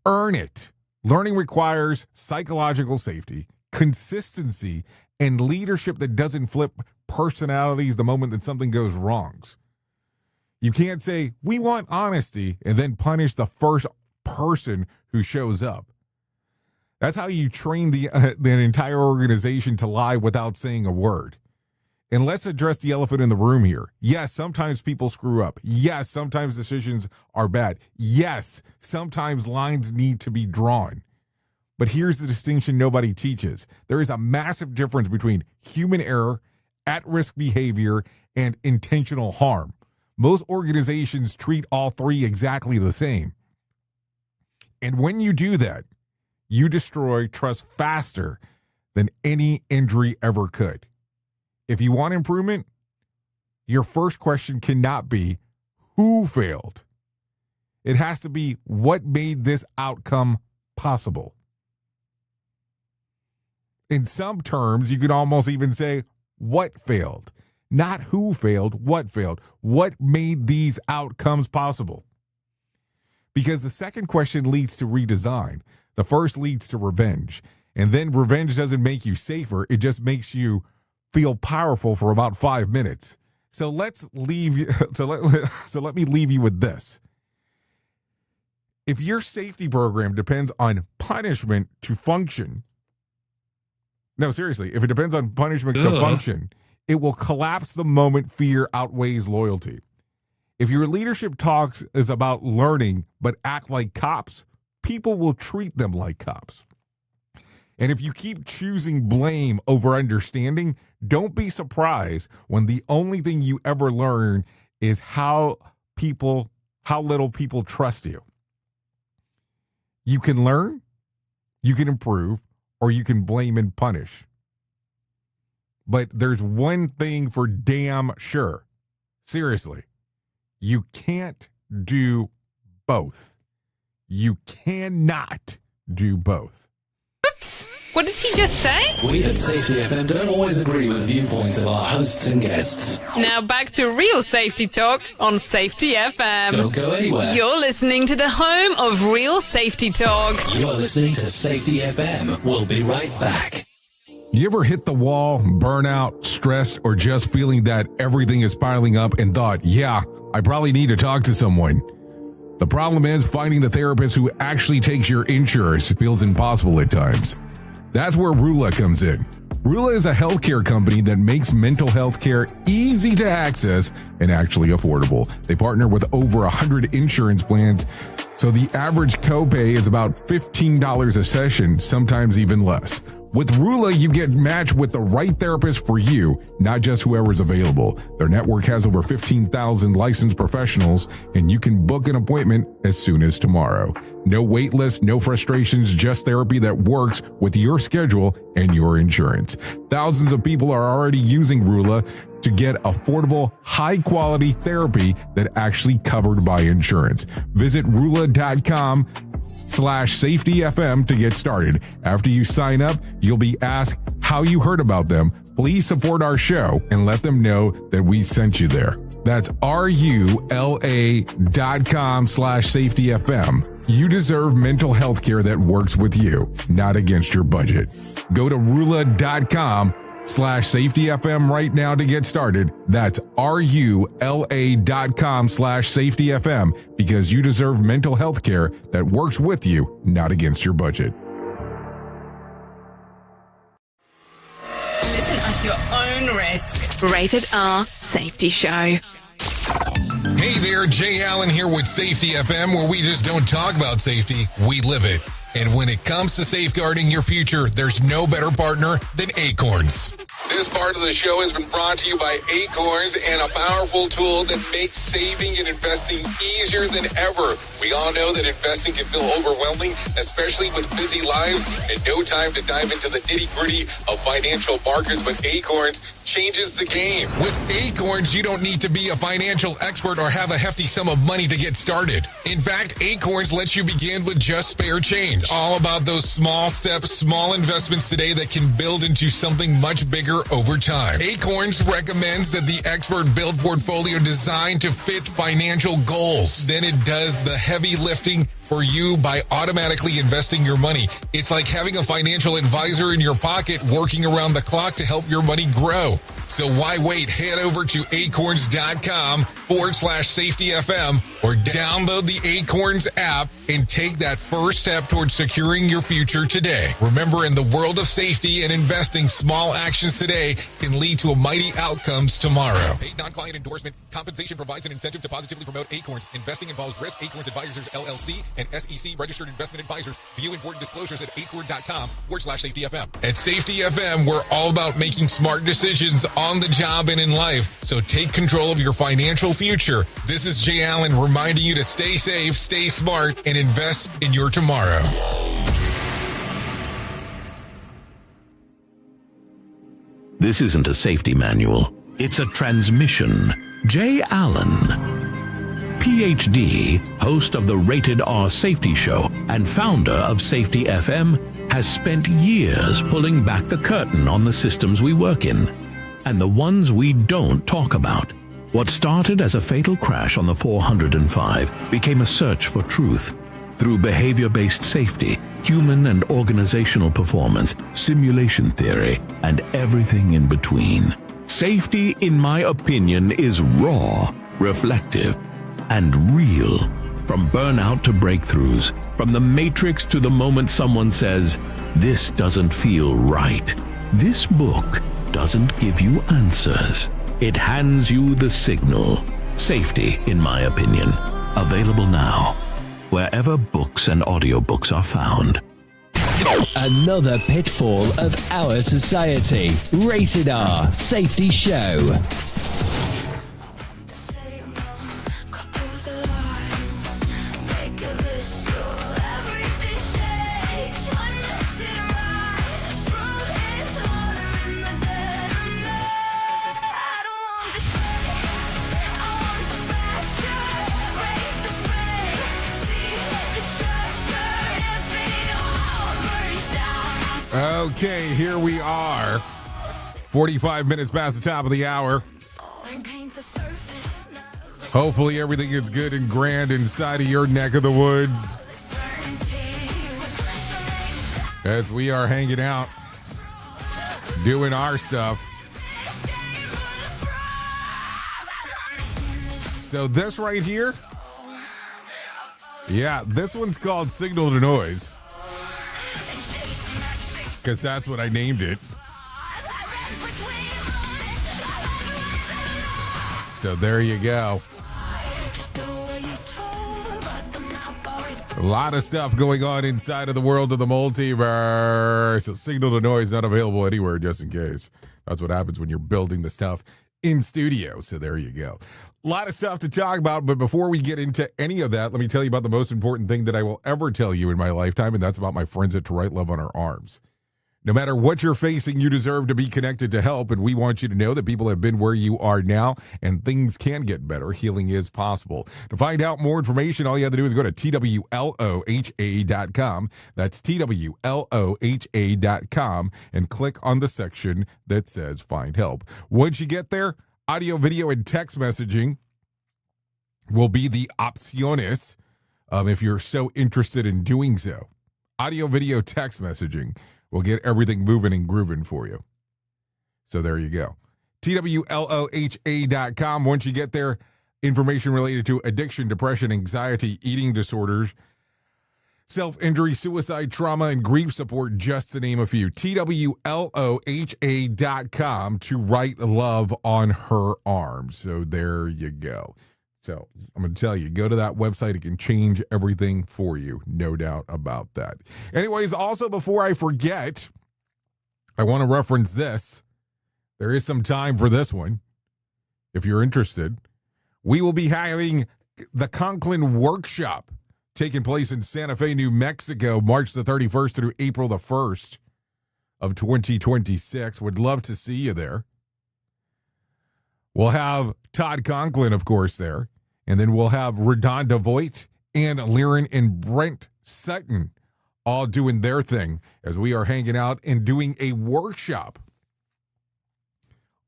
Earn it. Learning requires psychological safety, consistency, and leadership that doesn't flip personalities the moment that something goes wrong. You can't say, we want honesty, and then punish the first person who shows up. That's how you train the entire organization to lie without saying a word. And let's address the elephant in the room here. Yes, sometimes people screw up. Yes, sometimes decisions are bad. Yes, sometimes lines need to be drawn. But here's the distinction nobody teaches. There is a massive difference between human error, at-risk behavior, and intentional harm. Most organizations treat all three exactly the same. And when you do that, you destroy trust faster than any injury ever could. If you want improvement, your first question cannot be, who failed? It has to be, what made this outcome possible? In some terms, you could almost even say, what failed? Not who failed, what failed? What made these outcomes possible? Because the second question leads to redesign. The first leads to revenge. And then revenge doesn't make you safer. It just makes you feel powerful for about 5 minutes. So let me leave you with this. If your safety program depends on punishment to function, no, seriously, if it depends on punishment to function, it will collapse the moment fear outweighs loyalty. If your leadership talks is about learning but act like cops, people will treat them like cops. And if you keep choosing blame over understanding, don't be surprised when the only thing you ever learn is how little people trust you. You can learn, you can improve, or you can blame and punish. But there's one thing for damn sure. Seriously, you can't do both. You cannot do both. Oops, what did he just say? We at Safety FM don't always agree with viewpoints of our hosts and guests. Now back to real safety talk on Safety FM. Don't go anywhere. You're listening to the home of real safety talk. You're listening to Safety FM. We'll be right back. You ever hit the wall, burnout, stressed, or just feeling that everything is piling up and thought, yeah, I probably need to talk to someone? The problem is finding the therapist who actually takes your insurance feels impossible at times. That's where Rula comes in. Rula is a healthcare company that makes mental health care easy to access and actually affordable. They partner with over 100 insurance plans, so the average copay is about $15 a session, sometimes even less. With Rula, you get matched with the right therapist for you, not just whoever's available. Their network has over 15,000 licensed professionals, and you can book an appointment as soon as tomorrow. No wait list, no frustrations, just therapy that works with your schedule and your insurance. Thousands of people are already using Rula to get affordable, high-quality therapy that actually covered by insurance. Visit Rula.com/safetyfm to get started. After you sign up, you'll be asked how you heard about them. Please support our show and let them know that we sent you there. That's RULA.com/safetyfm. You deserve mental health care that works with you, not against your budget. Go to Rula.com/safetyfm right now to get started. That's RULA.com/safetyfm, because you deserve mental health care that works with you, not against your budget. Listen at your own risk. Rated R Safety Show. Hey there, Jay Allen here with Safety FM, where we just don't talk about safety, we live it. And when it comes to safeguarding your future, there's no better partner than Acorns. This part of the show has been brought to you by Acorns, and a powerful tool that makes saving and investing easier than ever. We all know that investing can feel overwhelming, especially with busy lives and no time to dive into the nitty-gritty of financial markets, but Acorns changes the game. With Acorns, you don't need to be a financial expert or have a hefty sum of money to get started. In fact, Acorns lets you begin with just spare change. All about those small steps, small investments today that can build into something much bigger over time. Acorns recommends that the expert build portfolio designed to fit financial goals. Then it does the heavy lifting for you by automatically investing your money. It's like having a financial advisor in your pocket working around the clock to help your money grow. So why wait? Head over to acorns.com/safetyfm or download the Acorns app and take that first step towards securing your future today. Remember, in the world of safety and investing, small actions today can lead to mighty outcomes tomorrow. Paid non-client endorsement. Compensation provides an incentive to positively promote Acorns. Investing involves risk. Acorns Advisors, LLC, and SEC registered investment advisors. View important disclosures at acorn.com/safetyfm. At Safety FM, we're all about making smart decisions on the job and in life. So take control of your financial future. This is Jay Allen reminding you to stay safe, stay smart, and invest in your tomorrow. This isn't a safety manual. It's a transmission. Jay Allen, PhD, host of the Rated R Safety Show and founder of Safety FM, has spent years pulling back the curtain on the systems we work in and the ones we don't talk about. What started as a fatal crash on the 405 became a search for truth. Through behavior-based safety, human and organizational performance, simulation theory, and everything in between. Safety, in my opinion, is raw, reflective, and real. From burnout to breakthroughs, from the matrix to the moment someone says, "This doesn't feel right." This book doesn't give you answers. It hands you the signal. Safety, in my opinion. Available now, wherever books and audiobooks are found. Another pitfall of our society. Rated R Safety Show. Okay, here we are. 45 minutes past the top of the hour. Hopefully everything is good and grand inside of your neck of the woods as we are hanging out, doing our stuff. So this right here, yeah, this one's called Signal to Noise, because that's what I named it. So there you go. A lot of stuff going on inside of the world of the multiverse. So Signal to Noise not available anywhere, just in case. That's what happens when you're building the stuff in studio. So there you go. A lot of stuff to talk about, but before we get into any of that, let me tell you about the most important thing that I will ever tell you in my lifetime, and that's about my friends at To Write Love on Our Arms. No matter what you're facing, you deserve to be connected to help, and we want you to know that people have been where you are now, and things can get better. Healing is possible. To find out more information, all you have to do is go to TWLOHA.com. That's TWLOHA.com, and click on the section that says Find Help. Once you get there, audio, video, and text messaging will be the opciones if you're so interested in doing so. Audio, video, text messaging. We'll get everything moving and grooving for you. So there you go. TWLOHA.com. Once you get there, information related to addiction, depression, anxiety, eating disorders, self-injury, suicide, trauma, and grief support, just to name a few. TWLOHA.com, To Write Love on Her Arms. So there you go. So I'm going to tell you, go to that website. It can change everything for you. No doubt about that. Anyways, also before I forget, I want to reference this. There is some time for this one. If you're interested, we will be having the Conklin Workshop taking place in Santa Fe, New Mexico, March the 31st through April the 1st of 2026. Would love to see you there. We'll have Todd Conklin, of course, there. And then we'll have Redonda Voigt and Liren and Brent Sutton all doing their thing as we are hanging out and doing a workshop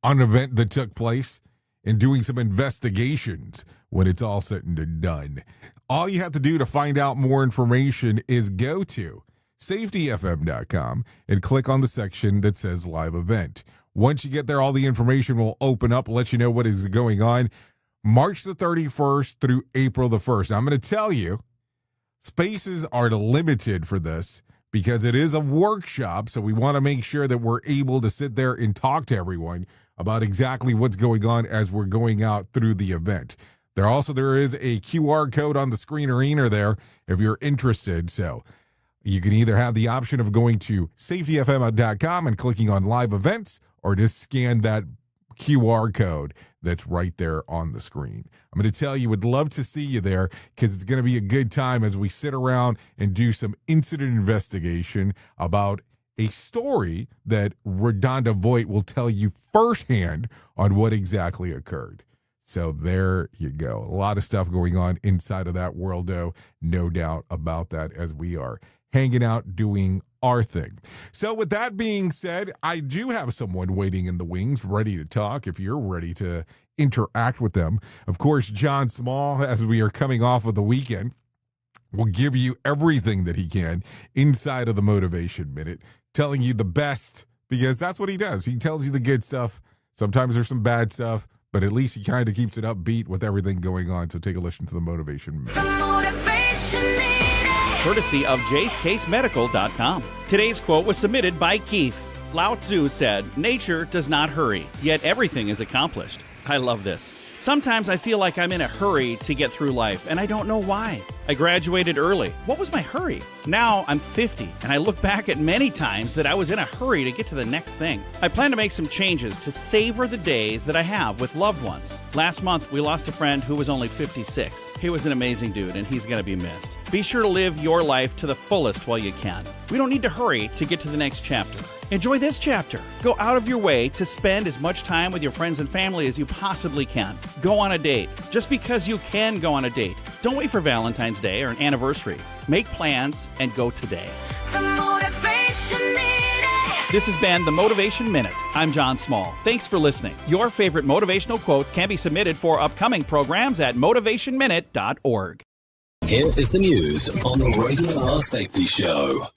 on an event that took place and doing some investigations when it's all said and done. All you have to do to find out more information is go to safetyfm.com and click on the section that says live event. Once you get there, all the information will open up, let you know what is going on. March the 31st through April the 1st. I'm going to tell you, spaces are limited for this because it is a workshop, so we want to make sure that we're able to sit there and talk to everyone about exactly what's going on as we're going out through the event. There is a QR code on the screen arena there if you're interested. So you can either have the option of going to safetyfm.com and clicking on live events, or just scan that QR code that's right there on the screen. I'm going to tell you, would love to see you there because it's going to be a good time as we sit around and do some incident investigation about a story that Redonda Voigt will tell you firsthand on what exactly occurred. So there you go. A lot of stuff going on inside of that world, though. No doubt about that, as we are hanging out doing our thing. So with that being said, I do have someone waiting in the wings ready to talk if you're ready to interact with them. Of course, John Small, as we are coming off of the weekend, will give you everything that he can inside of the Motivation Minute, telling you the best, because that's what he does. He tells you the good stuff. Sometimes there's some bad stuff, but at least he kind of keeps it upbeat with everything going on. So take a listen to the Motivation Minute. Courtesy of JaceCaseMedical.com. Today's quote was submitted by Keith. Lao Tzu said, "Nature does not hurry, yet everything is accomplished." I love this. Sometimes I feel like I'm in a hurry to get through life, and I don't know why. I graduated early. What was my hurry? Now I'm 50, and I look back at many times that I was in a hurry to get to the next thing. I plan to make some changes to savor the days that I have with loved ones. Last month, we lost a friend who was only 56. He was an amazing dude, and he's going to be missed. Be sure to live your life to the fullest while you can. We don't need to hurry to get to the next chapter. Enjoy this chapter. Go out of your way to spend as much time with your friends and family as you possibly can. Go on a date. Just because you can go on a date. Don't wait for Valentine's Day or an anniversary. Make plans and go today. This has been the Motivation Minute. I'm John Small. Thanks for listening. Your favorite motivational quotes can be submitted for upcoming programs at motivationminute.org. Here is the news on the Rated R Safety Show.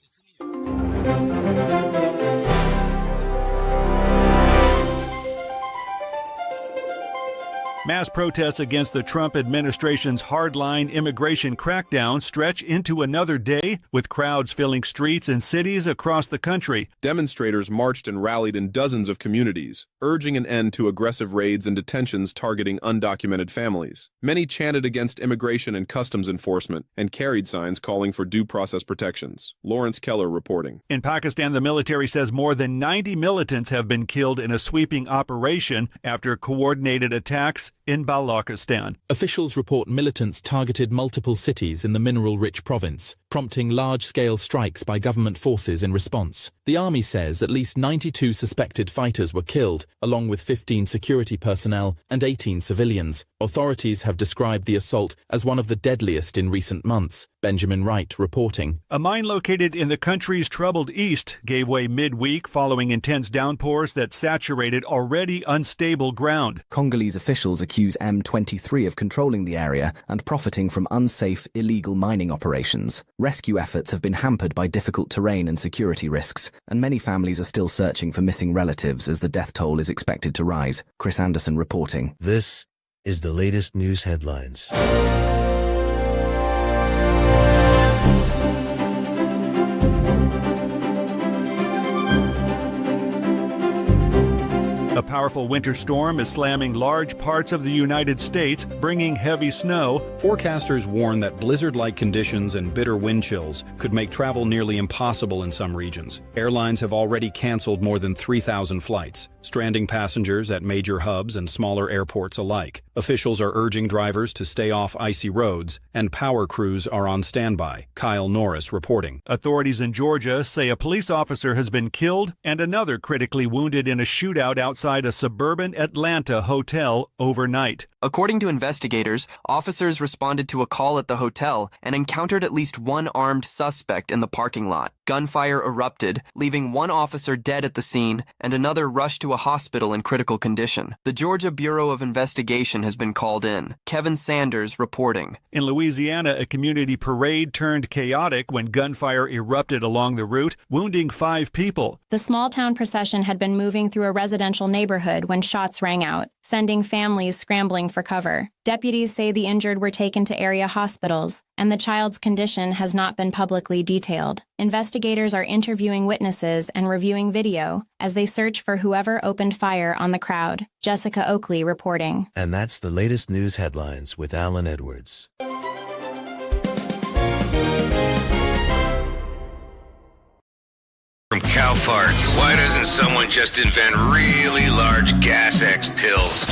Mass protests against the Trump administration's hardline immigration crackdown stretch into another day, with crowds filling streets and cities across the country. Demonstrators marched and rallied in dozens of communities, urging an end to aggressive raids and detentions targeting undocumented families. Many chanted against immigration and customs enforcement and carried signs calling for due process protections. Lawrence Keller reporting. In Pakistan, the military says more than 90 militants have been killed in a sweeping operation after coordinated attacks in Balochistan. Officials report militants targeted multiple cities in the mineral-rich province, prompting large-scale strikes by government forces in response. The army says at least 92 suspected fighters were killed, along with 15 security personnel and 18 civilians. Authorities have described the assault as one of the deadliest in recent months. Benjamin Wright reporting. A mine located in the country's troubled east gave way midweek following intense downpours that saturated already unstable ground. Congolese officials accuse M23 of controlling the area and profiting from unsafe, illegal mining operations. Rescue efforts have been hampered by difficult terrain and security risks, and many families are still searching for missing relatives as the death toll is expected to rise. Chris Anderson reporting. This is the latest news headlines. A powerful winter storm is slamming large parts of the United States, bringing heavy snow. Forecasters warn that blizzard-like conditions and bitter wind chills could make travel nearly impossible in some regions. Airlines have already canceled more than 3,000 flights, stranding passengers at major hubs and smaller airports alike. Officials are urging drivers to stay off icy roads, and power crews are on standby. Kyle Norris reporting. Authorities in Georgia say a police officer has been killed and another critically wounded in a shootout outside a suburban Atlanta hotel overnight. According to investigators, officers responded to a call at the hotel and encountered at least one armed suspect in the parking lot. Gunfire erupted, leaving one officer dead at the scene and another rushed to a a hospital in critical condition. The Georgia Bureau of Investigation has been called in. Kevin Sanders reporting. In Louisiana, a community parade turned chaotic when gunfire erupted along the route, wounding 5 people. The small-town procession had been moving through a residential neighborhood when shots rang out, sending families scrambling for cover. Deputies say the injured were taken to area hospitals, and the child's condition has not been publicly detailed. Investigators are interviewing witnesses and reviewing video as they search for whoever opened fire on the crowd. Jessica Oakley reporting. And that's the latest news headlines with Alan Edwards. From cow farts. Why doesn't someone just invent really large gas X pills?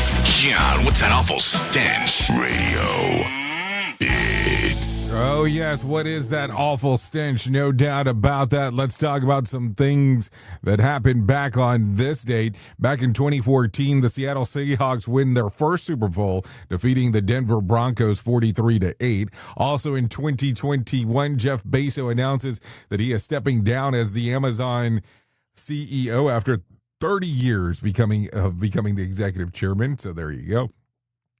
God, what's that awful stench? Radio. Oh, yes. What is that awful stench? No doubt about that. Let's talk about some things that happened back on this date. Back in 2014, the Seattle Seahawks win their first Super Bowl, defeating the Denver Broncos 43-8. Also in 2021, Jeff Bezos announces that he is stepping down as the Amazon CEO after 30 years becoming the executive chairman. So there you go.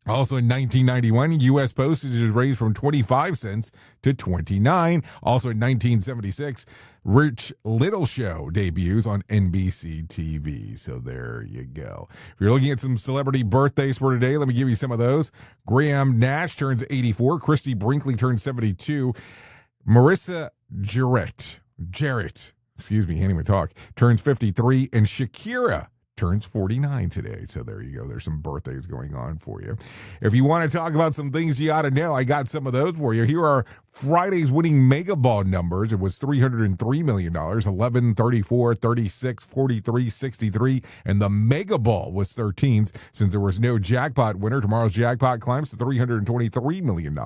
Also in 1991, U.S. postage is raised from 25 cents to 29. Also in 1976, Rich Little Show debuts on NBC TV. So there you go. If you're looking at some celebrity birthdays for today, let me give you some of those. Graham Nash turns 84. Christy Brinkley turns 72. Marissa Jarrett, excuse me, can't even talk, turns 53. And Shakira turns 49 today. So there you go. There's some birthdays going on for you. If you want to talk about some things you ought to know, I got some of those for you. Here are Friday's winning Mega Ball numbers. It was $303 million, 11, 34, 36, 43, 63, and the Mega Ball was 13. Since there was no jackpot winner, tomorrow's jackpot climbs to $323 million.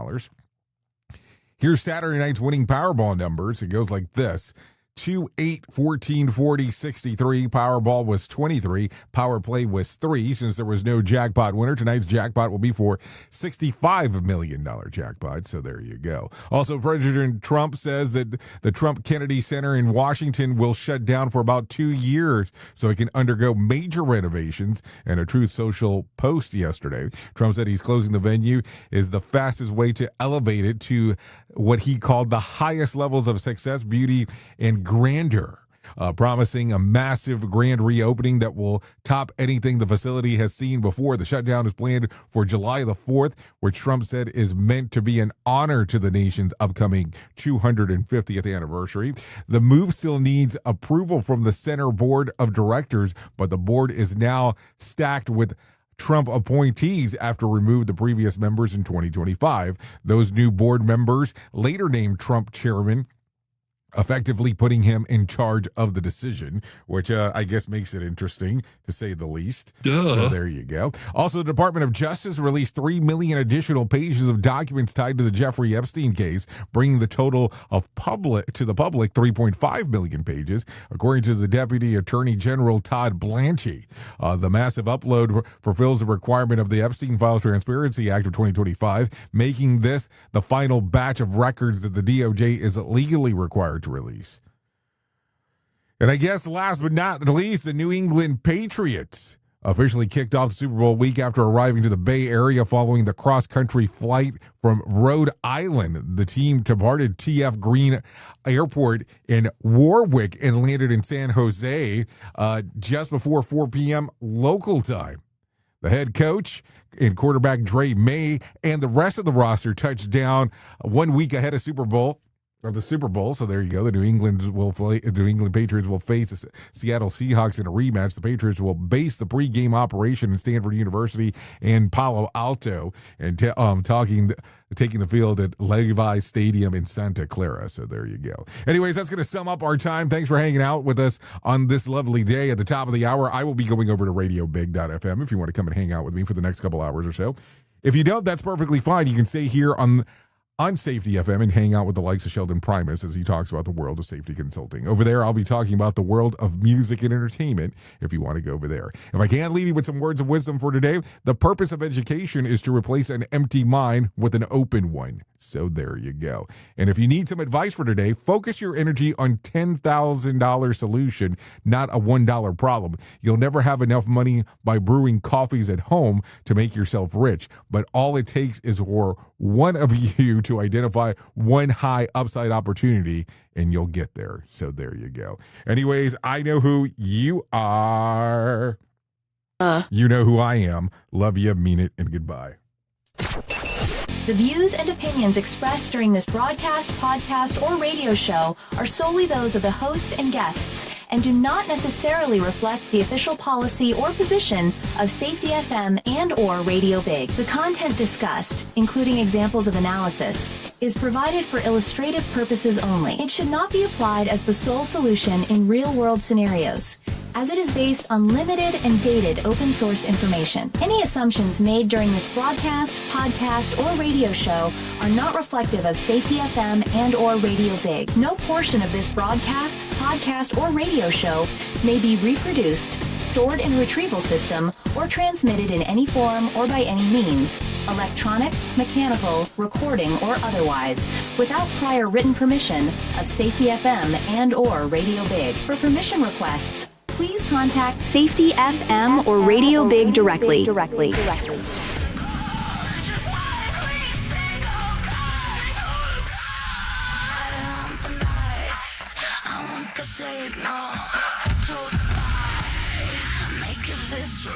Here's Saturday night's winning Powerball numbers. It goes like this. 2, 8, 14, 40, 63. Powerball was 23. Power Play was 3. Since there was no jackpot winner, tonight's jackpot will be for $65 million jackpot. So there you go. Also, President Trump says that the Trump Kennedy Center in Washington will shut down for about 2 years so it can undergo major renovations. And a Truth Social post yesterday, Trump said he's closing the venue is the fastest way to elevate it to what he called the highest levels of success, beauty, and grandeur, promising a massive grand reopening that will top anything the facility has seen before. The shutdown is planned for July the 4th, which Trump said is meant to be an honor to the nation's upcoming 250th anniversary. The move still needs approval from the center board of directors, but the board is now stacked with Trump appointees after removed the previous members in 2025. Those new board members, later named Trump chairman, effectively putting him in charge of the decision, which I guess makes it interesting, to say the least. So there you go. Also, the Department of Justice released 3 million additional pages of documents tied to the Jeffrey Epstein case, bringing the total of to the public 3.5 million pages, according to the Deputy Attorney General Todd Blanchie. The massive upload fulfills the requirement of the Epstein Files Transparency Act of 2025, making this the final batch of records that the DOJ is legally required to release. And I guess last but not least, the New England Patriots officially kicked off the Super Bowl week after arriving to the Bay Area following the cross-country flight from Rhode Island. The team departed TF Green Airport in Warwick and landed in San Jose just before 4 p.m. local time. The head coach and quarterback Dre May and the rest of the roster touched down 1 week ahead of the Super Bowl. So there you go. The New England Patriots will face the Seattle Seahawks in a rematch. The Patriots will base the pregame operation in Stanford University and Palo Alto, and taking the field at Levi Stadium in Santa Clara. So there you go. Anyways, that's going to sum up our time. Thanks for hanging out with us on this lovely day. At the top of the hour, I will be going over to radiobig.fm if you want to come and hang out with me for the next couple hours or so. If you don't, that's perfectly fine. You can stay here on on Safety FM and hang out with the likes of Sheldon Primus as he talks about the world of safety consulting. Over there, I'll be talking about the world of music and entertainment if you want to go over there. If I can't leave you with some words of wisdom for today, the purpose of education is to replace an empty mind with an open one. So there you go. And if you need some advice for today, focus your energy on $10,000 solution, not a $1 problem. You'll never have enough money by brewing coffees at home to make yourself rich, but all it takes is for one of you to identify one high upside opportunity and you'll get there. So there you go. Anyways, I know who you are. You know who I am. Love you, mean it, and goodbye. The views and opinions expressed during this broadcast, podcast, or radio show are solely those of the host and guests and do not necessarily reflect the official policy or position of Safety FM and or Radio Big. The content discussed, including examples of analysis, is provided for illustrative purposes only. It should not be applied as the sole solution in real-world scenarios, as it is based on limited and dated open source information. Any assumptions made during this broadcast, podcast, or radio show are not reflective of Safety FM and or Radio Big. No portion of this broadcast, podcast, or radio show may be reproduced, stored in a retrieval system, or transmitted in any form or by any means, electronic, mechanical, recording, or otherwise, without prior written permission of Safety FM and or Radio Big. For permission requests, please contact Safety FM or Radio Big directly. Say it now, make it this